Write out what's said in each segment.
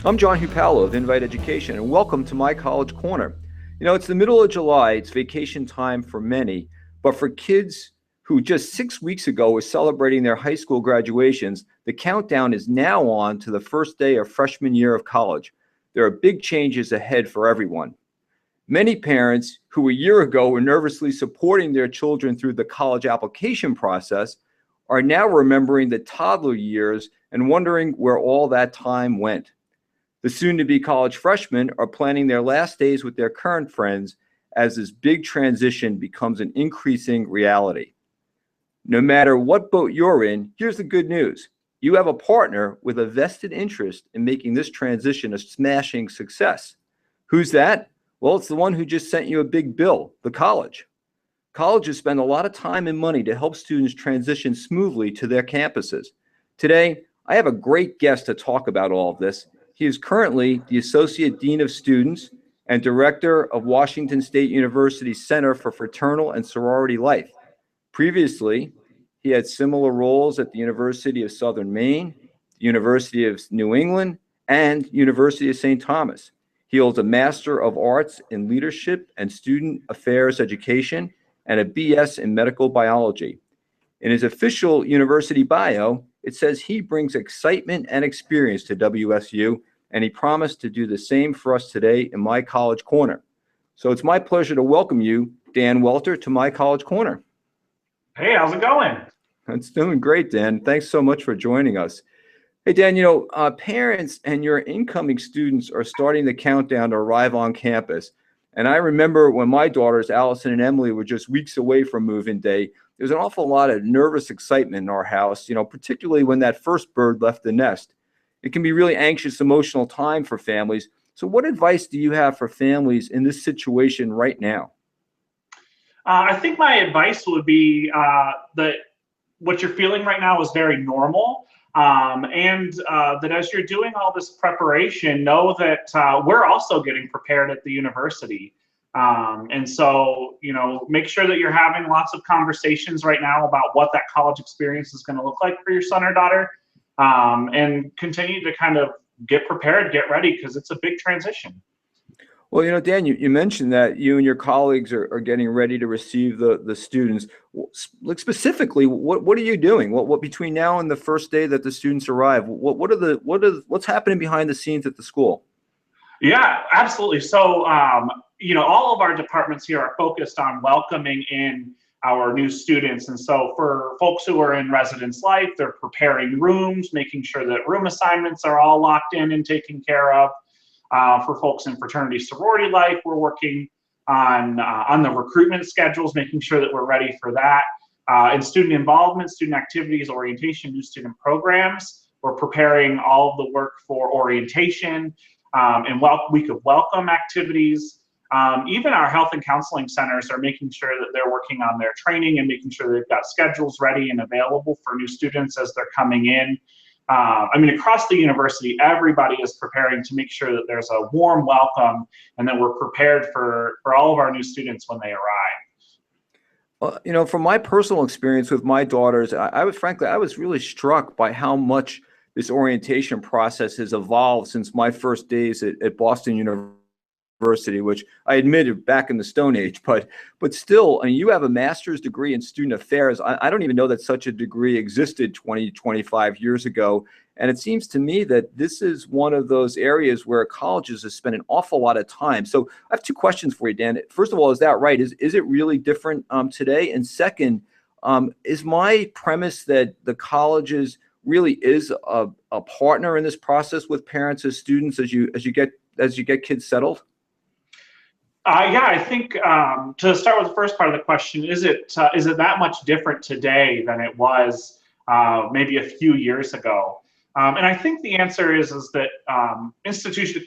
I'm John Hupalo of Invite Education, and welcome to my College Corner. It's the middle of July, it's vacation time for many, but for kids who just 6 weeks ago were celebrating their high school graduations, the countdown is now on to the first day of freshman year of college. There are big changes ahead for everyone. Many parents who a year ago were nervously supporting their children through the college application process are now remembering the toddler years and wondering where all that time went. The soon-to-be college freshmen are planning their last days with their current friends as this big transition becomes an increasing reality. No matter what boat you're in, here's the good news. You have a partner with a vested interest in making this transition a smashing success. Who's that? Well, it's the one who just sent you a big bill, the college. Colleges spend a lot of time and money to help students transition smoothly to their campuses. Today, I have a great guest to talk about all of this. He is currently the Associate Dean of Students and Director of Washington State University's Center for Fraternal and Sorority Life. Previously, he had similar roles at the University of Southern Maine, the University of New England, and University of St. Thomas. He holds a Master of Arts in Leadership and Student Affairs Education and a BS in Medical Biology. In his official university bio, it says he brings excitement and experience to WSU, and he promised to do the same for us today in my College Corner. So it's my pleasure to welcome you, Dan Welter, to my College Corner. Hey, how's it going? It's doing great, Dan. Thanks so much for joining us. Hey, Dan, parents and your incoming students are starting the countdown to arrive on campus. And I remember when my daughters, Allison and Emily, were just weeks away from move-in day, there's an awful lot of nervous excitement in our house, particularly when that first bird left the nest. It can be really anxious, emotional time for families. So what advice do you have for families in this situation right now? I think my advice would be that what you're feeling right now is very normal. And that as you're doing all this preparation, know that we're also getting prepared at the university. And so, make sure that you're having lots of conversations right now about what that college experience is going to look like for your son or daughter, and continue to kind of get prepared, get ready, because it's a big transition. Well, Dan, you mentioned that you and your colleagues are getting ready to receive the students. Like specifically, what are you doing? What between now and the first day that the students arrive? What's happening behind the scenes at the school? Yeah, absolutely. So, all of our departments here are focused on welcoming in our new students. And so for folks who are in residence life, they're preparing rooms, making sure that room assignments are all locked in and taken care of. For folks in fraternity sorority life, we're working on the recruitment schedules, making sure that we're ready for that. In student involvement, student activities, orientation, new student programs, we're preparing all of the work for orientation and week of welcome activities. Even our health and counseling centers are making sure that they're working on their training and making sure they've got schedules ready and available for new students as they're coming in. Across the university, everybody is preparing to make sure that there's a warm welcome and that we're prepared for all of our new students when they arrive. Well, from my personal experience with my daughters, I was really struck by how much this orientation process has evolved since my first days at Boston University, which I admitted back in the Stone Age, but still, you have a master's degree in student affairs. I don't even know that such a degree existed 25 years ago. And it seems to me that this is one of those areas where colleges have spent an awful lot of time. So I have two questions for you, Dan. First of all, is that right? Is it really different today? And second, is my premise that the colleges really is a partner in this process with parents as students as you get kids settled? I think to start with the first part of the question, is it that much different today than it was maybe a few years ago? And I think the answer is that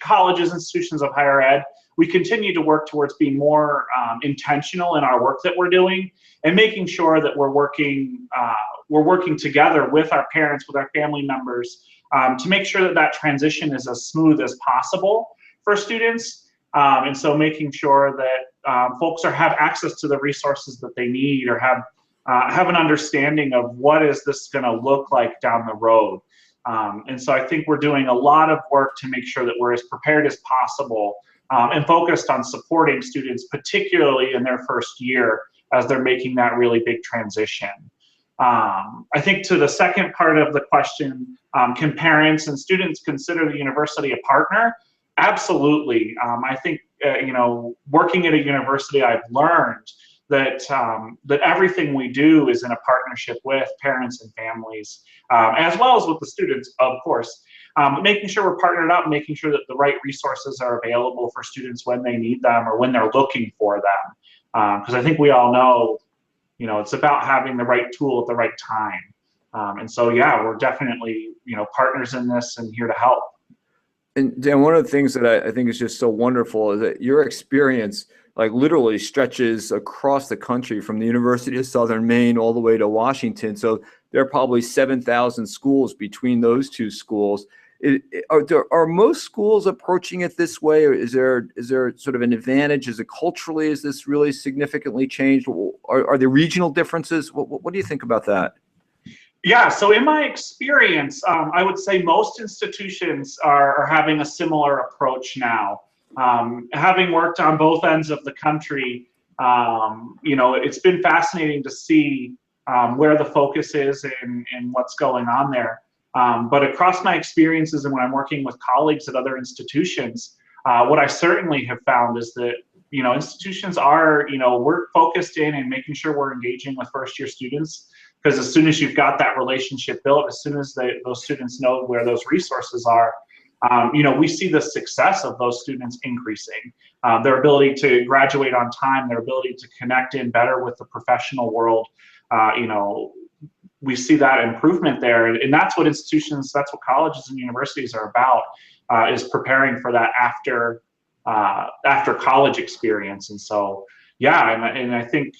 colleges, institutions of higher ed, we continue to work towards being more intentional in our work that we're doing and making sure that we're working together with our parents, with our family members, to make sure that transition is as smooth as possible for students. And so making sure that folks have access to the resources that they need or have an understanding of what is this going to look like down the road. And so I think we're doing a lot of work to make sure that we're as prepared as possible, and focused on supporting students, particularly in their first year as they're making that really big transition. I think to the second part of the question, can parents and students consider the university a partner? Absolutely. I think, working at a university, I've learned that that everything we do is in a partnership with parents and families, as well as with the students, of course. Making sure we're partnered up, making sure that the right resources are available for students when they need them or when they're looking for them. Because I think we all know, it's about having the right tool at the right time. And so, yeah, we're definitely, partners in this and here to help. And Dan, one of the things that I think is just so wonderful is that your experience like literally stretches across the country from the University of Southern Maine all the way to Washington. So there are probably 7,000 schools between those two schools. Are most schools approaching it this way, or is there sort of an advantage? Is it culturally, is this really significantly changed? Are there regional differences? What do you think about that? Yeah, so in my experience, I would say most institutions are having a similar approach now. Having worked on both ends of the country, it's been fascinating to see where the focus is and what's going on there. But across my experiences and when I'm working with colleagues at other institutions, what I certainly have found is that, institutions are, we're focused in and making sure we're engaging with first-year students, because as soon as you've got that relationship built, as soon as those students know where those resources are, we see the success of those students increasing. Their ability to graduate on time, their ability to connect in better with the professional world, we see that improvement there. And that's what institutions, that's what colleges and universities are about, is preparing for that after college experience. And so, yeah, and I think,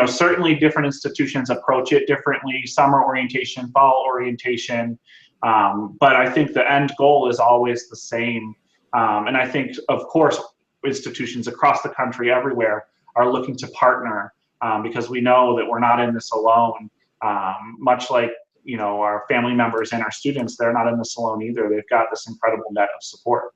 certainly different institutions approach it differently. Summer orientation, fall orientation. But I think the end goal is always the same. And I think, of course, institutions across the country, everywhere, are looking to partner, because we know that we're not in this alone. Much like, our family members and our students, they're not in this alone either. They've got this incredible net of support.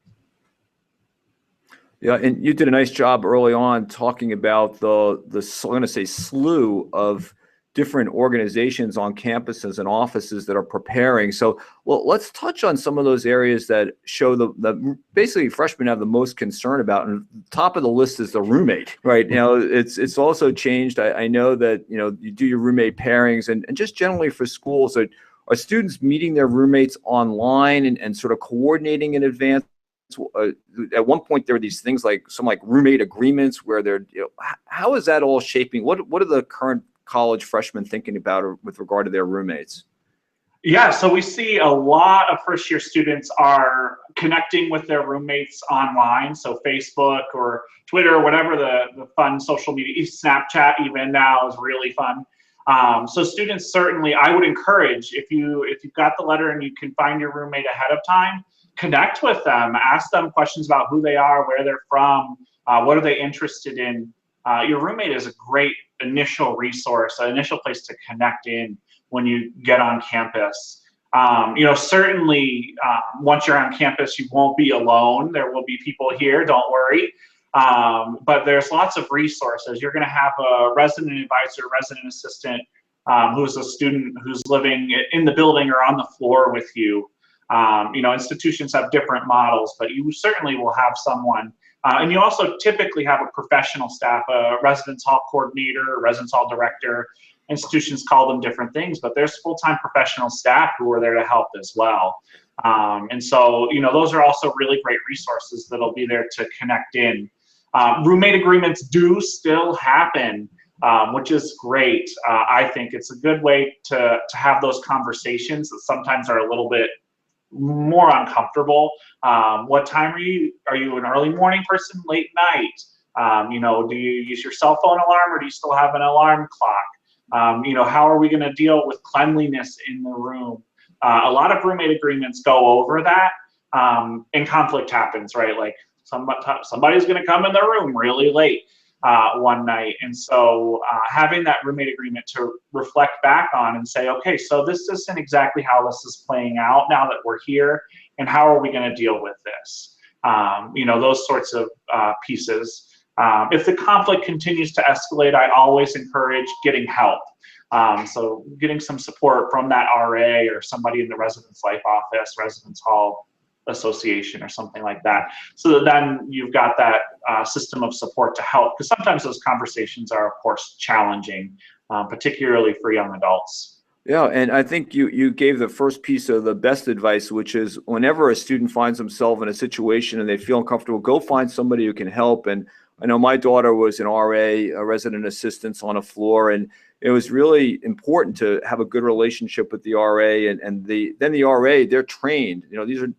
Yeah, and you did a nice job early on talking about the I'm going to say slew of different organizations on campuses and offices that are preparing. So, well, let's touch on some of those areas that show the basically freshmen have the most concern about. And top of the list is the roommate, right? It's also changed. I know that, you do your roommate pairings and just generally for schools, are students meeting their roommates online and sort of coordinating in advance? At one point, there were these things like roommate agreements where they're, how is that all shaping? What are the current college freshmen thinking about with regard to their roommates? Yeah, so we see a lot of first-year students are connecting with their roommates online, so Facebook or Twitter, whatever the fun social media, Snapchat even now is really fun. So students certainly, I would encourage, if you've got the letter and you can find your roommate ahead of time, connect with them, ask them questions about who they are, where they're from, what are they interested in. Your roommate is a great initial resource, an initial place to connect in when you get on campus. Certainly once you're on campus, you won't be alone. There will be people here, don't worry. But there's lots of resources. You're gonna have a resident advisor, resident assistant, who's a student who's living in the building or on the floor with you. Institutions have different models, but you certainly will have someone. And you also typically have a professional staff, a residence hall coordinator, a residence hall director. Institutions call them different things, but there's full-time professional staff who are there to help as well. And so, those are also really great resources that'll be there to connect in. Roommate agreements do still happen, which is great. I think it's a good way to have those conversations that sometimes are a little bit more uncomfortable. What time are you? Are you an early morning person, late night? Do you use your cell phone alarm or do you still have an alarm clock? How are we going to deal with cleanliness in the room? A lot of roommate agreements go over that, and conflict happens, right? Like somebody's going to come in the room really late. one night. And so having that roommate agreement to reflect back on and say, okay, so this isn't exactly how this is playing out now that we're here, and how are we going to deal with this? Those sorts of pieces. If the conflict continues to escalate, I always encourage getting help. So getting some support from that RA or somebody in the residence life office, residence hall association or something like that. So that then you've got that system of support to help, because sometimes those conversations are, of course, challenging, particularly for young adults. Yeah, and I think you gave the first piece of the best advice, which is whenever a student finds themselves in a situation and they feel uncomfortable, go find somebody who can help. And I know my daughter was an RA, a resident assistant on a floor, and it was really important to have a good relationship with the RA and the RA. They're trained.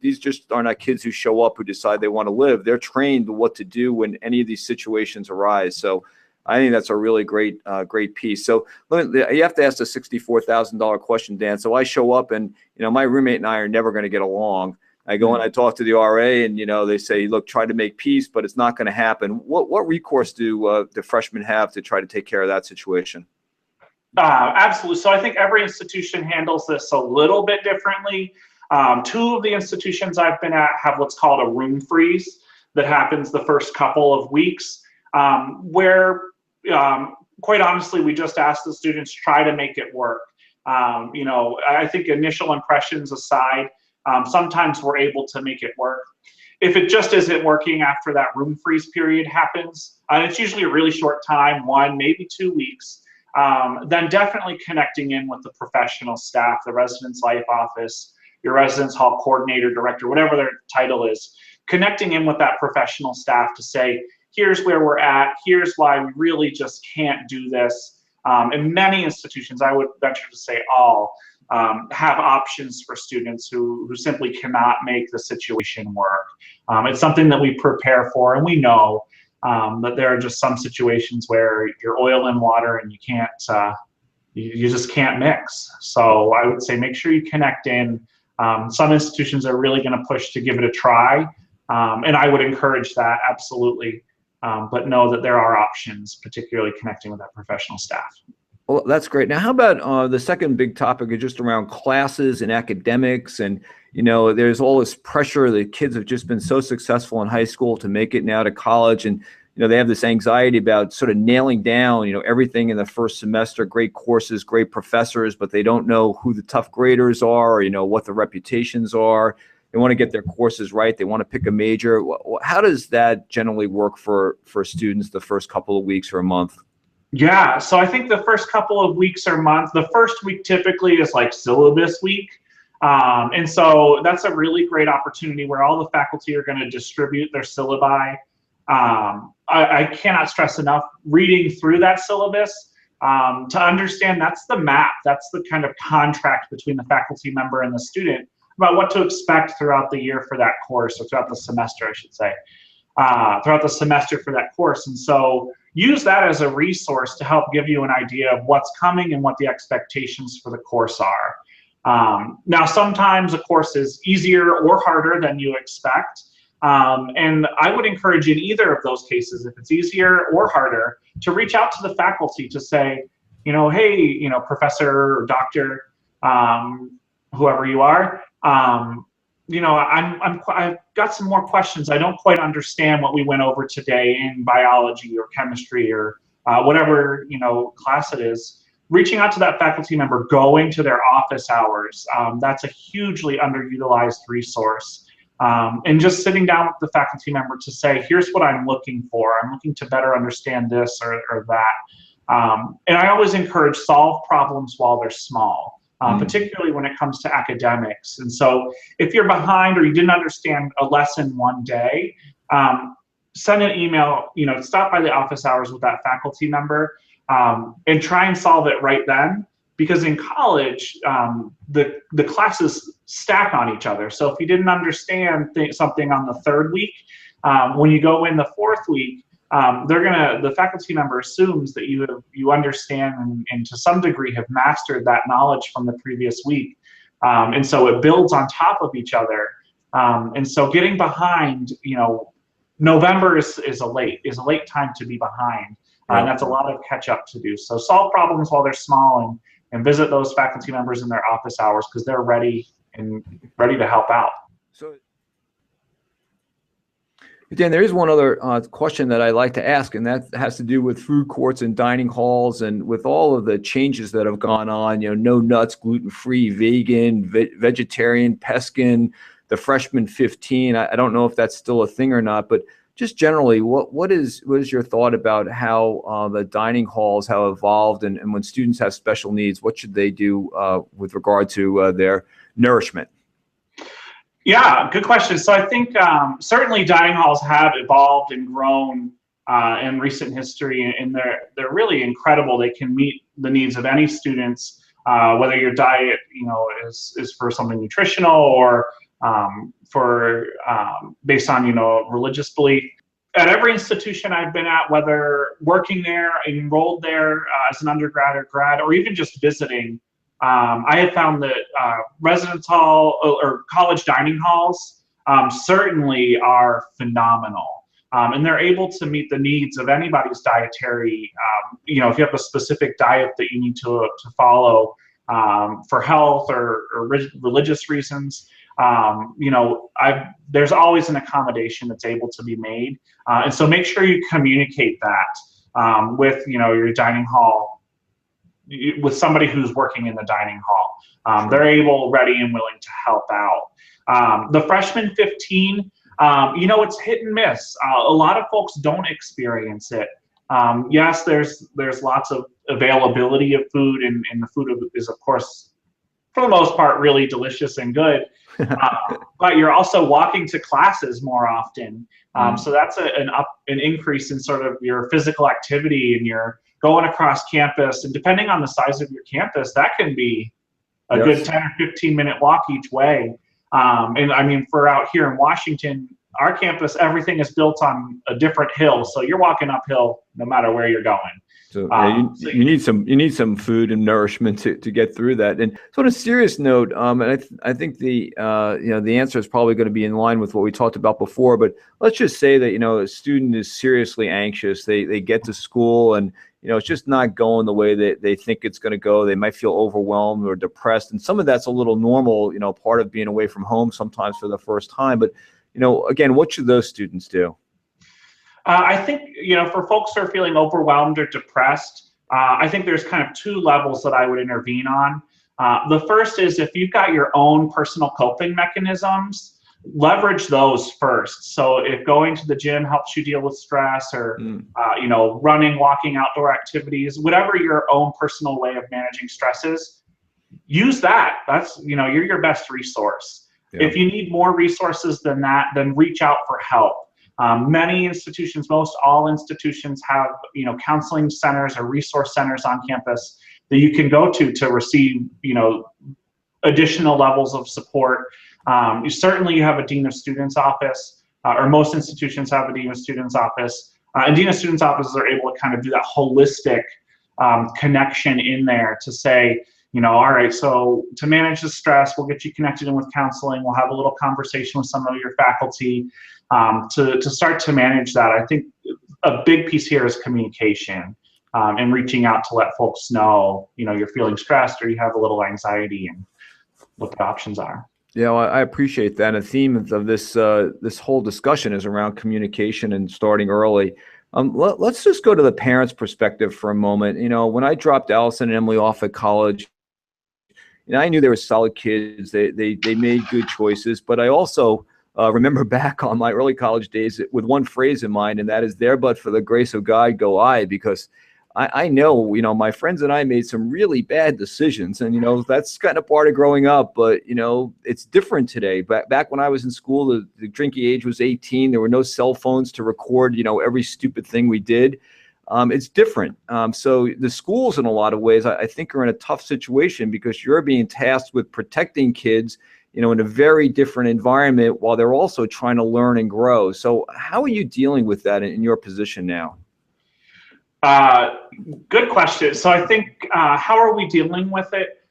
These just are not kids who show up who decide they want to live. They're trained what to do when any of these situations arise. So I think that's a really great piece. So you have to ask the $64,000 question, Dan. So I show up and, my roommate and I are never going to get along. I go and I talk to the RA and, they say, look, try to make peace, but it's not going to happen. What recourse do the freshmen have to try to take care of that situation? Absolutely. So I think every institution handles this a little bit differently. Two of the institutions I've been at have what's called a room freeze that happens the first couple of weeks, where quite honestly, we just ask the students try to make it work. I think initial impressions aside, sometimes we're able to make it work. If it just isn't working after that room freeze period happens, and it's usually a really short time, 1, maybe 2 weeks, then definitely connecting in with the professional staff, the residence life office, your residence hall coordinator, director, whatever their title is, connecting in with that professional staff to say, here's where we're at, here's why we really just can't do this. And many institutions, I would venture to say all, have options for students who simply cannot make the situation work. It's something that we prepare for, and we know that there are just some situations where you're oil and water and you can't, you just can't mix. So I would say make sure you connect in. Some institutions are really going to push to give it a try, and I would encourage that, absolutely. But know that there are options, particularly connecting with that professional staff. Well, that's great. Now, how about the second big topic is just around classes and academics? And, there's all this pressure. The kids have just been so successful in high school to make it now to college. And, they have this anxiety about sort of nailing down, everything in the first semester, great courses, great professors, but they don't know who the tough graders are or, what the reputations are. They want to get their courses right. They want to pick a major. How does that generally work for students the first couple of weeks or a month? Yeah, so I think the first couple of weeks or months, the first week typically is like syllabus week. And so that's a really great opportunity where all the faculty are going to distribute their syllabi. I cannot stress enough reading through that syllabus to understand that's the map, that's the kind of contract between the faculty member and the student about what to expect throughout the year for that course, or throughout the semester, I should say, throughout the semester for that course. And so use that as a resource to help give you an idea of what's coming and what the expectations for the course are. Now, sometimes a course is easier or harder than you expect. And I would encourage in either of those cases, if it's easier or harder, to reach out to the faculty to say, hey, professor or doctor, whoever you are, I've got some more questions. I don't quite understand what we went over today in biology or chemistry or whatever class it is. Reaching out to that faculty member, going to their office hours, that's a hugely underutilized resource. And just sitting down with the faculty member to say, here's what I'm looking for. I'm looking to better understand this or that. And I always encourage solve problems while they're small. Particularly when it comes to academics. And so if you're behind or you didn't understand a lesson one day, send an email, stop by the office hours with that faculty member and try and solve it right then. Because in college, the classes stack on each other. So if you didn't understand something on the third week, when you go in the fourth week, the faculty member assumes that you understand and to some degree have mastered that knowledge from the previous week. And so it builds on top of each other. And so getting behind, November is a late time to be behind. And that's a lot of catch up to do. So solve problems while they're small, and visit those faculty members in their office hours, because they're ready to help out. So, Dan, there is one other question that I like to ask, and that has to do with food courts and dining halls, and with all of the changes that have gone on, no nuts, gluten-free, vegan, vegetarian, peskin, the freshman 15. I don't know if that's still a thing or not, but just generally, what is your thought about how the dining halls have evolved, and when students have special needs, what should they do with regard to their nourishment? Yeah, good question. So I think certainly dining halls have evolved and grown in recent history, and they're really incredible. They can meet the needs of any students, whether your diet is for something nutritional or for based on religious belief. At every institution I've been at, whether working there, enrolled there as an undergrad or grad, or even just visiting, I have found that residence hall or college dining halls certainly are phenomenal, and they're able to meet the needs of anybody's dietary. If you have a specific diet that you need to follow for health or religious reasons, there's always an accommodation that's able to be made, and so make sure you communicate that with your dining hall, with somebody who's working in the dining hall. They're able, ready, and willing to help out. The freshman 15, it's hit and miss. A lot of folks don't experience it. Yes, there's lots of availability of food, and the food is, of course, for the most part, really delicious and good. But you're also walking to classes more often. So that's an increase in sort of your physical activity, and you're going across campus, and depending on the size of your campus, that can be a good 10 or 15-minute walk each way. And I mean, for out here in Washington, our campus, everything is built on a different hill, so you're walking uphill no matter where you're going. So you need some food and nourishment to get through that. And so on a serious note, and I think the answer is probably going to be in line with what we talked about before. But let's just say that a student is seriously anxious. They get to school, and it's just not going the way that they think it's going to go. They might feel overwhelmed or depressed, and some of that's a little normal. Part of being away from home sometimes for the first time. But again, what should those students do? I think, for folks who are feeling overwhelmed or depressed, I think there's kind of two levels that I would intervene on. The first is, if you've got your own personal coping mechanisms, leverage those first. So if going to the gym helps you deal with stress, or, running, walking, outdoor activities, whatever your own personal way of managing stress is, use that. That's, you're your best resource. Yeah. If you need more resources than that, then reach out for help. Many institutions, most all institutions have, counseling centers or resource centers on campus that you can go to receive, additional levels of support. You have a dean of students office, or most institutions have a dean of students office. And dean of students offices are able to kind of do that holistic connection in there to say, all right, so to manage the stress, we'll get you connected in with counseling. We'll have a little conversation with some of your faculty to start to manage that. I think a big piece here is communication, and reaching out to let folks know, you're feeling stressed or you have a little anxiety, and what the options are. Yeah, well, I appreciate that. And the theme of this whole discussion is around communication and starting early. Let's just go to the parents' perspective for a moment. When I dropped Allison and Emily off at college, I knew they were solid kids. They made good choices, but I also remember back on my early college days with one phrase in mind, and that is, "There but for the grace of God go I," because I know, my friends and I made some really bad decisions, and, that's kind of part of growing up, but, it's different today. Back when I was in school, the drinking age was 18. There were no cell phones to record, every stupid thing we did. It's different. So the schools, in a lot of ways, I think, are in a tough situation, because you're being tasked with protecting kids, in a very different environment, while they're also trying to learn and grow. So how are you dealing with that in your position now? Good question. So I think, how are we dealing with it?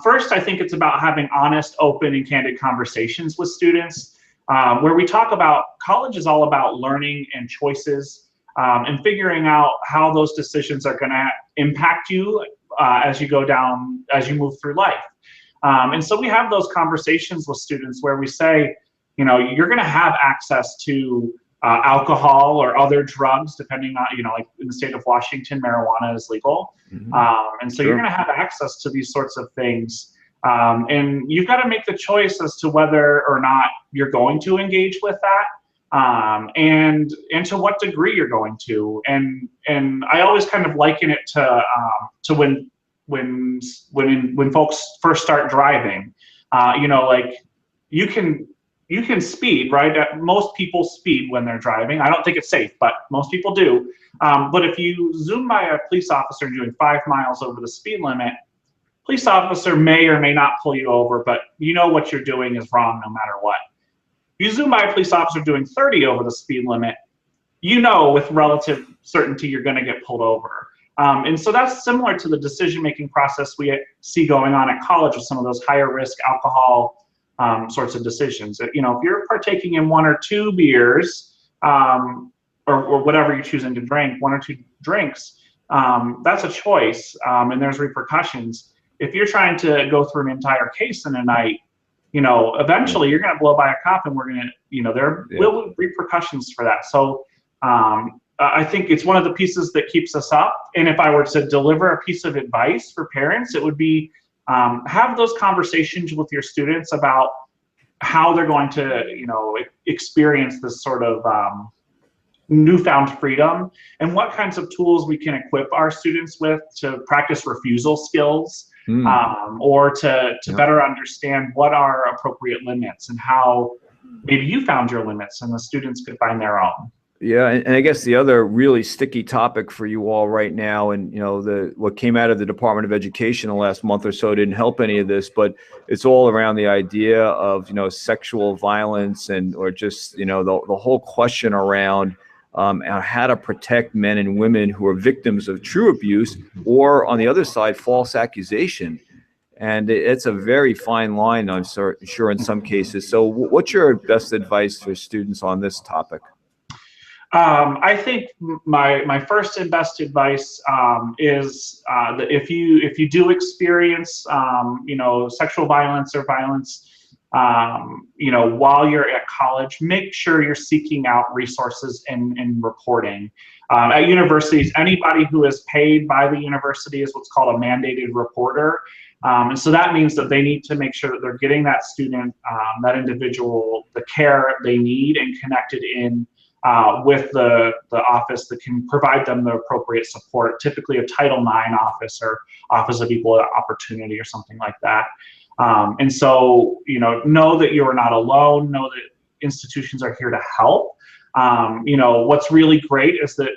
First, I think it's about having honest, open, and candid conversations with students. where we talk about college is all about learning and choices, and figuring out how those decisions are going to impact you as you move through life. And so we have those conversations with students where we say, you know, you're going to have access to alcohol or other drugs, depending on, you know, like in the state of Washington, marijuana is legal. And so you're going to have access to these sorts of things. And you've got to make the choice as to whether or not you're going to engage with that, and to what degree you're going to. And I always kind of liken it to when folks first start driving. You know, like you can speed, right? Most people speed when they're driving. I don't think it's safe, but most people do. But if you zoom by a police officer doing 5 miles over the speed limit, police officer may or may not pull you over, but you know what you're doing is wrong no matter what. You zoom by a police officer doing 30 over the speed limit, you know with relative certainty you're going to get pulled over. And so that's similar to the decision-making process we see going on at college with some of those higher risk alcohol sorts of decisions. You know, if you're partaking in 1 or 2 beers, or whatever you're choosing to drink, 1 or 2 drinks, that's a choice, and there's repercussions. If you're trying to go through an entire case in a night, you know, eventually you're going to blow by a cop, and we're going to, you know, there will be repercussions for that. So I think it's one of the pieces that keeps us up. And if I were to deliver a piece of advice for parents, it would be have those conversations with your students about how they're going to, you know, experience this sort of newfound freedom, and what kinds of tools we can equip our students with to practice refusal skills, or to better understand what are appropriate limits, and how maybe you found your limits and the students could find their own. Yeah, and I guess the other really sticky topic for you all right now, and you know, what came out of the Department of Education the last month or so didn't help any of this, but it's all around the idea of, you know, sexual violence, and or just, you know, the whole question around how to protect men and women who are victims of true abuse, or on the other side, false accusation. And it's a very fine line, I'm sure, in some cases. So what's your best advice for students on this topic? I think my first and best advice is that if you do experience you know, sexual violence or violence, you know, while you're at college, make sure you're seeking out resources and reporting. At universities, anybody who is paid by the university is what's called a mandated reporter. And so that means that they need to make sure that they're getting that student, that individual, the care they need, and connected in with the office that can provide them the appropriate support, typically a Title IX office or Office of Equal Opportunity or something like that. And so, you know that you are not alone, know that institutions are here to help. You know, what's really great is that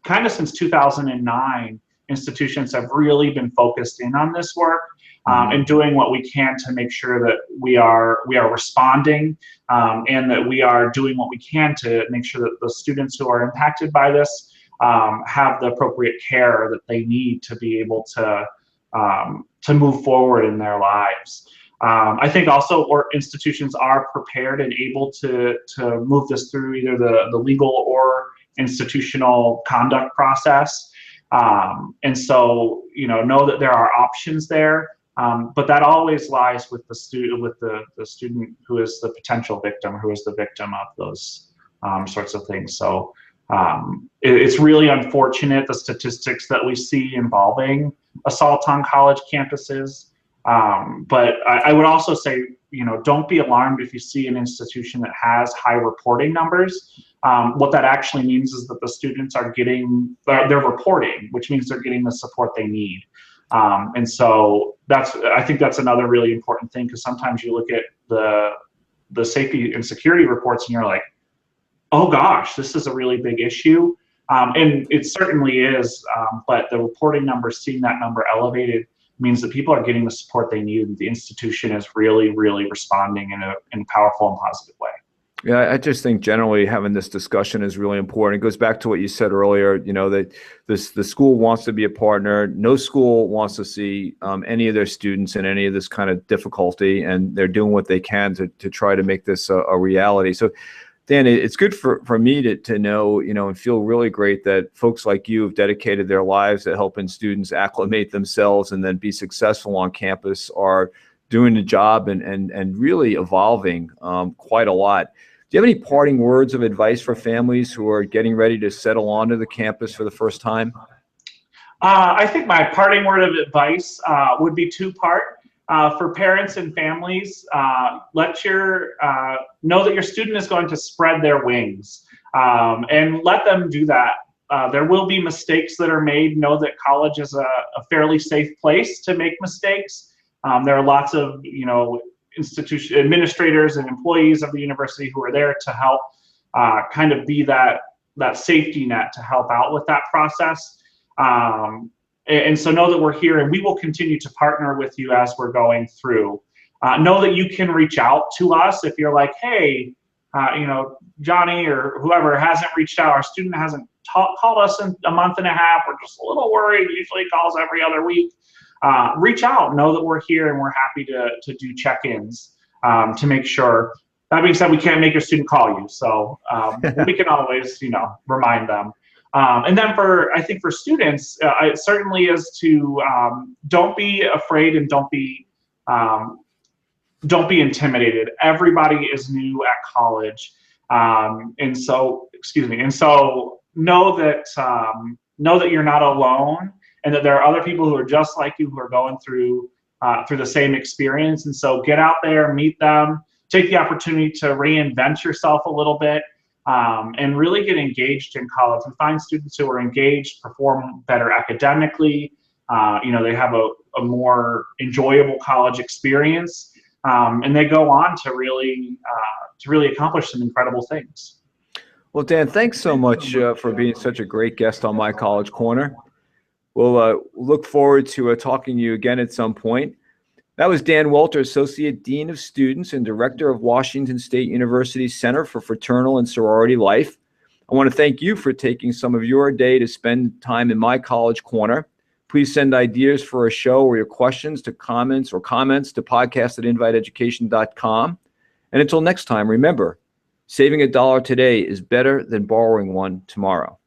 kind of since 2009, institutions have really been focused in on this work, and doing what we can to make sure that we are responding, and that we are doing what we can to make sure that the students who are impacted by this have the appropriate care that they need to be able to move forward in their lives. I think also institutions are prepared and able to move this through either the legal or institutional conduct process. And so, you know that there are options there, but that always lies with the student who is the potential victim, who is the victim of those sorts of things. So it's really unfortunate, the statistics that we see involving assault on college campuses. But I would also say, you know, don't be alarmed if you see an institution that has high reporting numbers. What that actually means is that the students are they're reporting, which means they're getting the support they need. And so I think that's another really important thing, because sometimes you look at the safety and security reports and you're like, oh gosh, this is a really big issue. And it certainly is, but the reporting numbers, seeing that number elevated, means that people are getting the support they need, and the institution is really, really responding in a powerful and positive way. Yeah, I just think generally having this discussion is really important. It goes back to what you said earlier, that the school wants to be a partner. No school wants to see any of their students in any of this kind of difficulty, and they're doing what they can to try to make this a reality. So, Dan, it's good for me to know, and feel really great that folks like you have dedicated their lives to helping students acclimate themselves and then be successful on campus, are doing the job and really evolving quite a lot. Do you have any parting words of advice for families who are getting ready to settle onto the campus for the first time? I think my parting word of advice would be two-part. For parents and families, know that your student is going to spread their wings, and let them do that. There will be mistakes that are made. Know that college is a fairly safe place to make mistakes. There are lots of, institution administrators and employees of the university who are there to help kind of be that safety net to help out with that process. And so know that we're here, and we will continue to partner with you as we're going through. Know that you can reach out to us if you're like, hey, Johnny or whoever hasn't reached out, our student hasn't called us in a month and a half, we're just a little worried, usually calls every other week. Reach out, know that we're here, and we're happy to do check-ins to make sure. That being said, we can't make your student call you, so we can always, remind them. And then I think for students, it certainly is to don't be afraid and don't be intimidated. Everybody is new at college, and so know that you're not alone, and that there are other people who are just like you who are going through the same experience. And so get out there, meet them, take the opportunity to reinvent yourself a little bit, and really get engaged in college. We find students who are engaged perform better academically. They have a more enjoyable college experience, and they go on to really accomplish some incredible things. Well, Dan, thanks so much for being such a great guest on My College Corner. We'll look forward to talking to you again at some point. That was Dan Welter, Associate Dean of Students and Director of Washington State University's Center for Fraternal and Sorority Life. I want to thank you for taking some of your day to spend time in My College Corner. Please send ideas for a show or your questions to comments to podcast@inviteeducation.com. And until next time, remember, saving $1 today is better than borrowing one tomorrow.